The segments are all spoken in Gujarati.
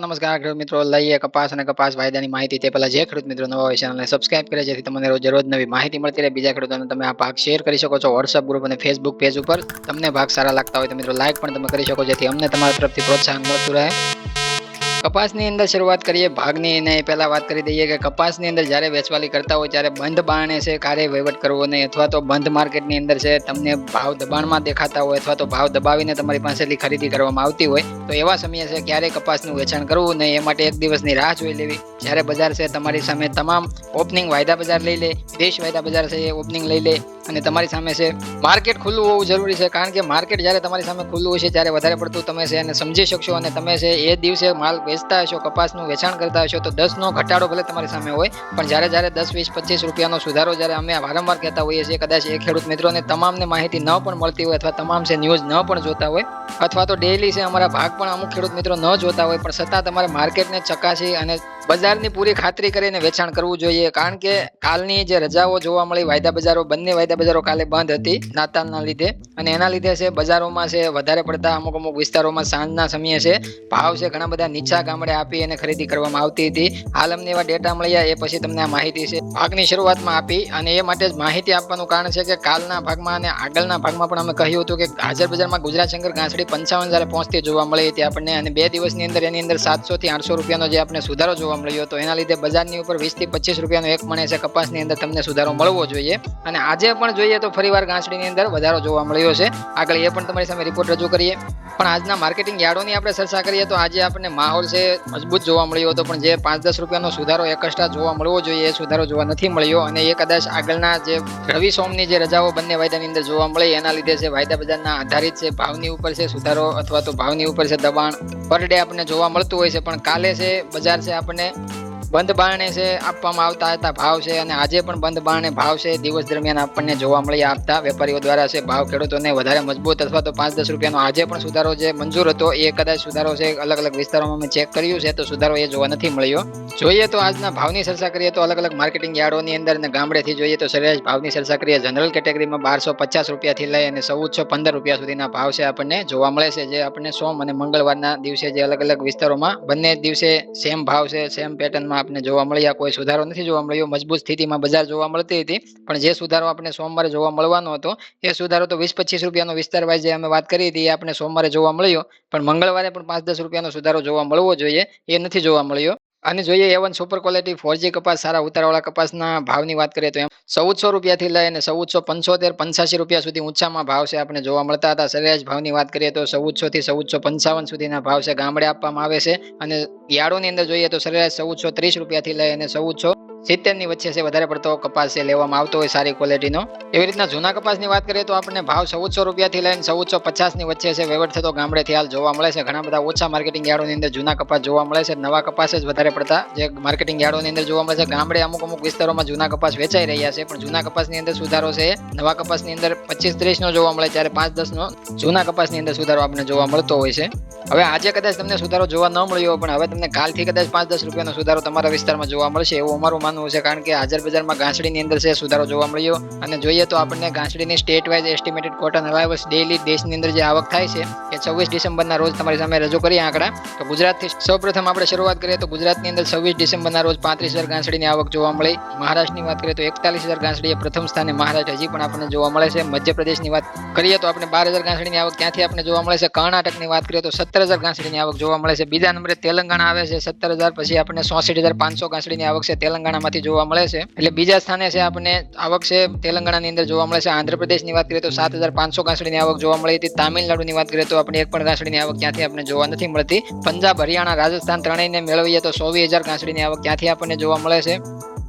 નમસ્કાર ખેડૂત મિત્રો, લઈએ કપાસ અને કપાસ વાયદાની માહિતી. તે પહેલા જે ખેડૂત મિત્રો નવા હોય ચેનલને સબસ્ક્રાઇબ કરે જેથી તમને રોજ નવી માહિતી મળતી રહે. બીજા ખેડૂતોને તમે આ ભાગ શેર કરી શકો છો વોટ્સઅપ ગ્રુપ અને ફેસબુક પેજ ઉપર. તમને ભાગ સારા લાગતા હોય તો મિત્રો લાઈક પણ તમે કરી શકો જેથી અમને તમારા તરફથી પ્રોત્સાહન મળતું રહે. કપાસની અંદર શરૂઆત કરીએ ભાગની, અને પહેલા વાત કરી દઈએ કે કપાસની અંદર જ્યારે વેચવાલી કરતા હોય ત્યારે બંધ બારણે છે કાર્ય વહીવટ કરવો નહીં, અથવા તો બંધ માર્કેટની અંદર છે તમને ભાવ દબાણમાં દેખાતા હોય અથવા તો ભાવ દબાવીને તમારી પાસેથી ખરીદી કરવામાં આવતી હોય તો એવા સમયે છે ક્યારે કપાસનું વેચાણ કરવું નહીં. એ માટે એક દિવસની રાહ જોઈ લેવી. જ્યારે બજાર છે તમારી સામે તમામ ઓપનિંગ વાયદા બજાર લઈ લે, વિદેશ વાયદા બજાર છે એ ઓપનિંગ લઈ લે, અને તમારી સામે છે માર્કેટ ખુલ્લું હોવું જરૂરી છે. કારણ કે માર્કેટ જ્યારે તમારી સામે ખુલ્લું હોય છે ત્યારે વધારે પડતું તમે છે એને સમજી શકશો, અને તમે છે એ દિવસે માલ વેચતા હશો, કપાસનું વેચાણ કરતા હશો તો 10નો ઘટાડો ભલે તમારી સામે હોય, પણ જ્યારે 10, 20, 25 રૂપિયાનો સુધારો જ્યારે અમે વારંવાર કહેતા હોઈએ છીએ, કદાચ એ ખેડૂત મિત્રોને તમામને માહિતી ન પણ મળતી હોય અથવા તમામ છે ન્યૂઝ ન પણ જોતા હોય, અથવા તો ડેઈલી છે અમારા ભાગ પણ અમુક ખેડૂત મિત્રો ન જોતા હોય, પણ છતાં તમારે માર્કેટને ચકાસી અને બજારની પૂરી ખાતરી કરીને વેચાણ કરવું જોઈએ. કારણ કે કાલની જે રજાઓ જોવા મળી, વાયદા બજારો, બંને વાયદા બજારો કાલે બંધ હતી નાતાલના લીધે, અને એના લીધે છે બજારોમાં છે વધારે પડતા અમુક વિસ્તારોમાં સાંજના સમયે છે ભાવ છે ઘણા બધા નીચા ગામડે આપી અને ખરીદી કરવામાં આવતી હતી. હાલ અમને એવા ડેટા મળ્યા, એ પછી તમને આ માહિતી છે ભાગની શરૂઆતમાં આપી, અને એ માટે જ માહિતી આપવાનું કારણ છે કે કાલના ભાગમાં અને આગળના ભાગમાં પણ અમે કહ્યું હતું કે હાજર બજારમાં ગુજરાત શંકર ઘાસડી 55,000 પહોંચતી જોવા મળી હતી આપણને, અને 2 દિવસની અંદર એની અંદર 700 થી 800 રૂપિયાનો જે આપણે સુધારો જોવા મળ્યો હતો. એના લીધે બજારની ઉપર 20 થી 25 રૂપિયાનો એક મણે છે કપાસની અંદર તમને સુધારો મળવો જોઈએ. અને આજે પણ જોઈએ તો ફરીવાર ઘાસડીની અંદર વધારો જોવા મળ્યો છે. આગળ એ પણ તમારી સામે રિપોર્ટ રજૂ કરીએ. પણ આજના માર્કેટિંગ યાર્ડોની આપણે ચર્ચા કરીએ તો આજે આપણને માહોલ છે મજબૂત જોવા મળ્યો હતો, પણ જે 5-10 રૂપિયાનો સુધારો એકસ્ટ્રા જોવા મળવો જોઈએ એ સુધારો જોવા નથી મળ્યો. અને એ કદાચ આગળના જે રવિ સોમની જે રજાઓ બંને વાયદાની અંદર જોવા મળી એના લીધે છે વાયદા બજારના આધારિત છે ભાવની ઉપર છે સુધારો અથવા તો ભાવની ઉપર છે દબાણ પર ડે આપણને જોવા મળતું હોય છે. પણ કાલે છે બજાર છે આપણને બંધ બારણે છે આપવામાં આવતા હતા ભાવ છે, અને આજે પણ બંધ બારણે ભાવ છે દિવસ દરમિયાન આપણને જોવા મળી આપતા વેપારીઓ દ્વારા છે ભાવ ખેડૂતોને વધારે મજબૂત અથવા તો 5-10 રૂપિયાનો આજે પણ સુધારો જે મંજૂર હતો એ કદાચ સુધારો છે અલગ વિસ્તારોમાં અમે ચેક કર્યું છે તો સુધારો એ જોવા નથી મળ્યો. જોઈએ તો આજના ભાવની ચર્ચા કરીએ તો અલગ માર્કેટિંગ યાર્ડોની અંદર અને ગામડેથી જોઈએ તો સરેરાશ ભાવની ચર્ચા કરીએ. જનરલ કેટેગરીમાં 1250 રૂપિયાથી લઈ અને 1415 રૂપિયા સુધીના ભાવ છે આપણને જોવા મળે છે, જે આપણને સોમ અને મંગળવારના દિવસે જે અલગ વિસ્તારોમાં બંને દિવસે સેમ ભાવ છે, સેમ પેટર્નમાં આપણે જોવા મળ્યા. કોઈ સુધારો નથી જોવા મળ્યો. મજબૂત સ્થિતિમાં બજાર જોવા મળતી હતી, પણ જે સુધારો આપણે સોમવારે જોવા મળવાનો હતો એ સુધારો તો 20-25 રૂપિયાનો વિસ્તાર વાઇઝ જે અમે વાત કરી હતી એ આપણે સોમવારે જોવા મળ્યો, પણ મંગળવારે પણ 5-10 રૂપિયાનો સુધારો જોવા મળવો જોઈએ એ નથી જોવા મળ્યો. અને જોઈએ A1 સુપર ક્વોલિટી 4G કપાસ સારા ઉતારવાળા કપાસના ભાવની વાત કરીએ તો એમ 1400 રૂપિયાથી લઈ અને 1475-85 રૂપિયા સુધી ઊંચામાં ભાવ છે આપણે જોવા મળતા હતા. સરેરાશ ભાવની વાત કરીએ તો 1400 થી 1455 સુધીના ભાવ છે ગામડે આપવામાં આવે છે, અને યાર્ડોની અંદર જોઈએ તો સરેરાશ 1430 રૂપિયાથી લઈ અને 1470 વચ્ચે છે વધારે પડતો કપાસ છે લેવામાં આવતો હોય સારી ક્વોલિટીનો. એવી રીતના જૂના કપાસની વાત કરીએ તો આપણને ભાવ 1400 રૂપિયાથી લઈને 1450 વચ્ચે છે વહીવટ થતો ગામડેથી હાલ જોવા મળે છે. ઘણા બધા ઓછા માર્કેટિંગ યાર્ડોની અંદર જૂના કપાસ જોવા મળે છે. નવા કપાસ જ વધારે પડતા જે માર્કેટિંગ યાર્ડોની અંદર જોવા મળે છે. ગામડે અમુક વિસ્તારોમાં જૂના કપાસ વેચાઈ રહ્યા છે, પણ જૂના કપાસની અંદર સુધારો છે નવા કપાસની અંદર 25-30 નો જોવા મળે, ત્યારે 5-10 નો જૂના કપાસની અંદર સુધારો આપણને જોવા મળતો હોય છે. હવે આજે કદાચ તમને સુધારો જોવા ન મળ્યો, પણ હવે તમને કાલથી કદાચ 5-10 રૂપિયાનો સુધારો તમારા વિસ્તારમાં જોવા મળશે એવું અમારું માનવું છે. કારણ કે હાજર બજારમાં ઘાસડીની અંદર છે સુધારો જોવા મળ્યો. અને જોઈએ તો આપણને ઘાસડીની state wise estimated cotton allowance daily દેશની અંદર જે આવક થાય છે એ 24 ડિસેમ્બરના રોજ તમારી સામે રજૂ કરીએ આંકડા. તો ગુજરાતથી સૌપ્રથમ આપણે શરૂઆત કરીએ તો ગુજરાતની અંદર 26 ડિસેમ્બરના રોજ 35,000 ઘાસડીની આવક જોવા મળી. મહારાષ્ટ્રની વાત કરીએ તો 41,000 ઘાસડી એ પ્રથમ સ્થાને મહારાષ્ટ્ર હજી પણ આપણને જોવા મળે છે. મધ્યપ્રદેશની વાત કરીએ તો આપણે 12,000 ઘાસડીની આવક ત્યાંથી આપણે જોવા મળે છે. કર્ણાટકની વાત કરીએ તો 17,000 ઘાસડીની આવક જોવા મળે છે. બીજા નંબરે તેલંગાણા આવે છે 17,000, પછી આપણને 64,500 ઘાસડીની આવક છે તેલંગાણામાંથી જોવા મળે છે. એટલે બીજા સ્થાને છે આપણને આવક છે તેલંગાણાની અંદર જોવા મળે છે. આંધ્રપ્રદેશની વાત કરીએ તો 7,500 ઘાસડીની આવક જોવા મળી હતી. તામિલનાડુની વાત કરીએ તો આપણે એક પણ ઘાસડીની આવક ત્યાંથી આપણને જોવા નથી મળતી. પંજાબ, હરિયાણા, રાજસ્થાન ત્રણેયને મેળવીએ તો 24,000 ઘાસડીની આવક ત્યાંથી આપણને જોવા મળે છે.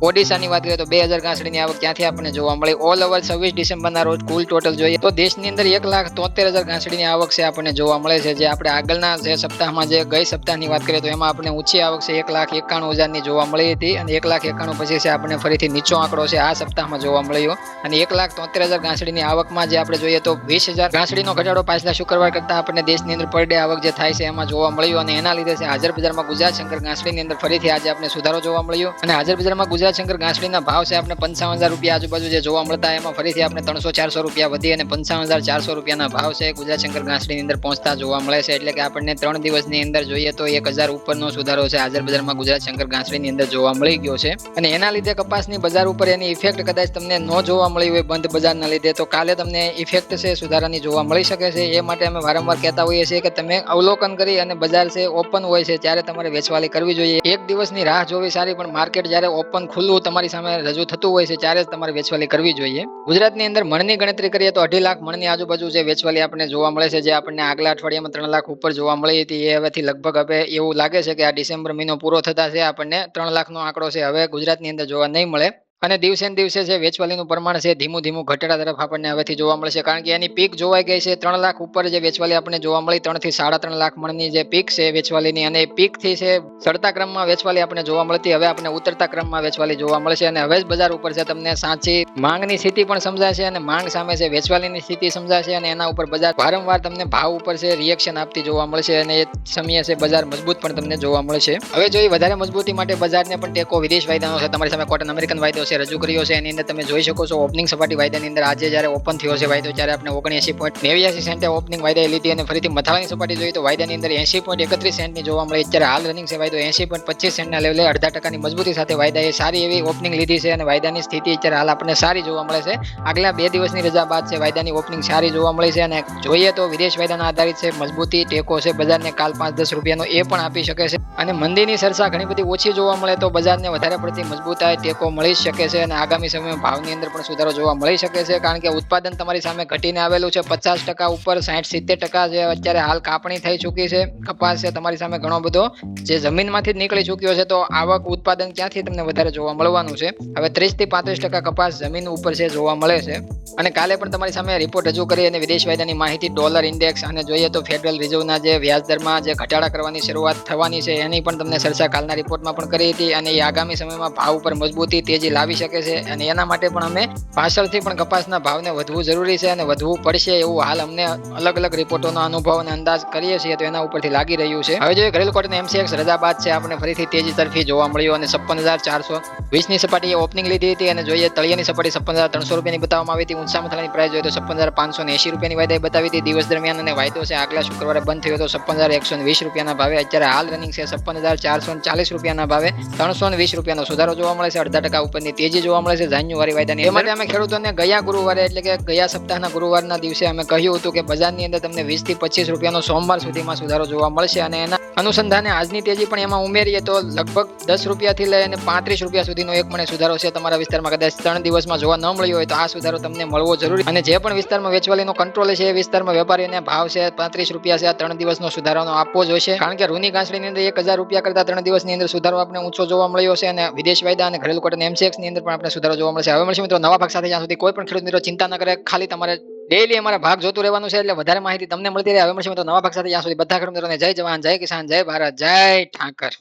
ઓડિશાની વાત કરીએ તો 2,000 ઘાસડીની આવક ત્યાંથી આપણને જોવા મળી. ઓલ ઓવર 26 ડિસેમ્બરના રોજ કુલ ટોટલ જોઈએ તો દેશની અંદર 1,73,000 ઘાસડીની આવક છે આપણને જોવા મળે છે. જે આપણે આગળના જે સપ્તાહમાં જે ગઈ સપ્તાહની વાત કરીએ તો એમાં આપણે ઊંચી આવક છે 1,91,000ની જોવા મળી હતી, અને 1,91,000 પછી છે આપણને ફરીથી નીચો આંકડો છે આ સપ્તાહમાં જોવા મળ્યો. અને 1,73,000 ઘાસડીની આવકમાં જે આપણે જોઈએ તો 20,000 ઘાસડીનો ઘટાડો પાછલા શુક્રવાર કરતા આપણને દેશની અંદર પર ડે આવક જે થાય છે એમાં જોવા મળ્યો. અને એના લીધે છે હાજર બજારમાં ગુજરાત શંકર ઘાસડીની અંદર ફરીથી આજે આપણે સુધારો જોવા મળ્યો. અને હાજર બજારમાં ગુજરાત ગુજરાત શંકર ઘાસડીના ભાવ છે આપણે 55,000 રૂપિયા આજુબાજુ જે જોવા મળતા એમાં ફરીથી આપણે 300-400 રૂપિયા વધી અને 55,400 રૂપિયાના ભાવ છે ગુજરાત શંકર ઘાસડીની અંદર પહોંચતા જોવા મળે છે. એટલે કે આપણને 3 દિવસની અંદર જોઈએ તો 1,000 ઉપરનો સુધારો છે હાજર બજારમાં ગુજરાત શંકર ઘાસડીની અંદર જોવા મળી ગયો છે. અને એના લીધે કપાસની બજાર ઉપર એની ઇફેક્ટ કદાચ તમને ન જોવા મળી હોય બંધ બજારના લીધે, તો કાલે તમને ઇફેક્ટ છે સુધારાની જોવા મળી શકે છે. એ માટે અમે વારંવાર કહેતા હોઈએ છીએ કે તમે અવલોકન કરી અને બજાર છે ઓપન હોય છે ત્યારે તમારે વેચવાલી કરવી જોઈએ. એક દિવસની રાહ જોવી સારી, પણ માર્કેટ જ્યારે ઓપન ખુલ્લું તમારી સામે રજૂ થતું હોય છે ત્યારે જ તમારે વેચવાલી કરવી જોઈએ. ગુજરાતની અંદર મણની ગણતરી કરીએ તો 2.5 લાખ મણની આજુબાજુ જે વેચવાલી આપણને જોવા મળે છે, જે આપણને આગલા અઠવાડિયામાં 3 લાખ ઉપર જોવા મળી હતી. એ હવેથી લગભગ હવે એવું લાગે છે કે આ ડિસેમ્બર મહિનો પૂરો થતા છે આપણને 3 લાખનો આંકડો છે હવે ગુજરાતની અંદર જોવા નહીં મળે. અને દિવસે ને દિવસે જે વેચવાલીનું પ્રમાણ છે ધીમું ધીમું ઘટાડા તરફ આપણને હવેથી જોવા મળશે, કારણ કે એની પીક જોવાઈ ગઈ છે 3 લાખ ઉપર જે વેચવાલી આપણને જોવા મળી 3 થી 3.5 લાખ મણની જે પીક છે વેચવાલીની, અને એ પીક થી છે ચડતા ક્રમમાં વેચવાલી આપણને જોવા મળતી હવે આપણને ઉતરતા ક્રમમાં વેચવાલી જોવા મળશે. અને હવે જ બજાર ઉપર છે તમને સાચી માંગની સ્થિતિ પણ સમજાશે અને માંગ સામે છે વેચવાલીની સ્થિતિ સમજાશે, અને એના ઉપર બજાર વારંવાર તમને ભાવ ઉપર છે રિએક્શન આપતી જોવા મળશે અને એ સમયે છે બજાર મજબૂત પણ તમને જોવા મળશે. હવે જોઈએ વધારે મજબૂતી માટે બજારને પણ ટેકો વિદેશ વાયદાનો છે તમારી સામે કોટન અમેરિકન વાયદો રજૂ કર્યો છે. એની અંદર તમે જોઈ શકો છો ઓપનિંગ સપાટી વાયદાની અંદર આજે જ્યારે ઓપન થયો છે વાયદો ત્યારે આપણે 79.89 સેન્ટે ઓપનિંગ વાયદાએ લીધી અને ફરીથી મથાળાની સપાટી જોઈએ તો વાયદાની અંદર 80.31 સેન્ટની જોવા મળે. અત્યારે હાલ રનિંગ છે વાયદો 80.25 સેન્ટના લેવલે 0.5% મજબૂતી સાથે વાયદાએ સારી એવી ઓપનિંગ લીધી છે અને વાયદાની સ્થિતિ અત્યારે હાલ આપણને સારી જોવા મળે છે. આગલા 2 દિવસની રજા બાદ છે વાયદાની ઓપનિંગ સારી જોવા મળી છે અને જોઈએ તો વિદેશ વાયદાના આધારિત છે મજબૂતી ટેકો છે બજારને કાલ 5-10 રૂપિયાનો એ પણ આપી શકે છે. અને મંદીની ચર્ચા ઘણી બધી ઓછી જોવા મળે તો બજારને વધારે પડતી મજબૂતાઈ ટેકો મળી શકે છે અને આગામી સમયમાં ભાવની અંદર પણ સુધારો જોવા મળી શકે છે, કારણ કે ઉત્પાદન તમારી સામે ઘટીને આવેલું છે 50% ઉપર 60-70% જે અત્યારે હાલ કાપણી થઈ ચૂકી છે. કપાસ છે તમારી સામે ઘણો બધો જે જમીનમાંથી જ નીકળી ચૂક્યો છે, તો આવક ઉત્પાદન ક્યાંથી તમને વધારે જોવા મળવાનું છે. હવે 30-35% કપાસ જમીન ઉપર છે જોવા મળે છે. અને કાલે પણ તમારી સામે રિપોર્ટ રજૂ કરી અને વિદેશ વાયદાની માહિતી ડોલર ઇન્ડેક્સ અને જોઈએ તો ફેડરલ રિઝર્વના જે વ્યાજ દરમાં જે ઘટાડા કરવાની શરૂઆત થવાની છે એની પણ તમને ચર્ચા કાલના રિપોર્ટમાં પણ કરી હતી અને એ આગામી સમયમાં ભાવ ઉપર મજબૂતી તેજી લાવી શકે છે. અને એના માટે પણ અમે પાછળથી પણ કપાસના ભાવને વધવું જરૂરી છે અને વધવું પડશે એવું હાલ અમને અલગ અલગ રિપોર્ટોનો અનુભવ અને અંદાજ કરીએ છીએ તો એના ઉપરથી લાગી રહ્યું છે. હવે જોઈએ ઘરેલું કોટન MCX રજા બાદ છે આપણે ફરીથી તેજી તરફી જોવા મળ્યું અને 56,420ની સપાટીએ ઓપનિંગ લીધી હતી અને જોઈએ તળિયાની સપાટી 56,300 રૂપિયાની બતાવવામાં આવી હતી. ઊંચા મથાળાની પ્રાઇસ જોઈએ તો 56,580 રૂપિયાની વાયદાએ બતાવી હતી દિવસ દરમિયાન અને વાયદો છે આગલા શુક્રવારે બંધ થયો હતો 56,120 રૂપિયાના ભાવે. અત્યારે હાલ રનિંગ છે 56,440 રૂપિયાના ભાવે 320 રૂપિયાનો સુધારો જોવા મળે છે. 0.5% ઉપરની તેજી જોવા મળે છે જાન્યુઆરી વાયદાની. એ માટે અમે ખેડૂતોને ગયા ગુરુવારે એટલે કે ગયા સપ્તાહના ગુરુવારના દિવસે અમે કહ્યું હતું કે બજારની અંદર તમને 20 થી 25 રૂપિયાનો સોમવાર સુધીમાં સુધારો જોવા મળશે અને એના અનુસંધાને આજની તેજી પણ એમાં ઉમેરીએ તો લગભગ 10 રૂપિયાથી લઈને 35 રૂપિયા સુધીનો એક મણે સુધારો છે તમારા વિસ્તારમાં કદાચ 3 દિવસમાં જોવા ન મળ્યો હોય તો આ સુધારો તમને મળવો જરૂરી. અને જે પણ વિસ્તારમાં વેચવાલીનો કંટ્રોલ છે એ વિસ્તારમાં વેપારીઓને ભાવ છે 35 રૂપિયા છે આ 3 દિવસનો સુધારાનો આપવો જોઈશે, કારણ કે રૂની ઘાસડીની અંદર 1,000 રૂપિયા કરતા 3 દિવસની અંદર સુધારો આપણે ઊંચો જોવા મળ્યો છે અને વિદેશ વાયદા અને ઘરેલું કોટન MCX ની અંદર પણ આપણે સુધારો જોવા મળશે. હવે મળશે મિત્રો નવા ભાગ સાથે. જ્યાં સુધી કોઈ પણ ખેડૂત મિત્રો ચિંતા ન કરે, ખાલી તમારે ડેઈલી અમારા ભાગ જોતું રહેવાનું છે એટલે વધારે માહિતી તમને મળતી રહે. હવે મળશે મિત્રો નવા ભાગ સાથે. જ્યાં સુધી બધા ખેડૂત મિત્રોને જય જવાન, જય કિસાન, જય ભારત, જય ઠાકર.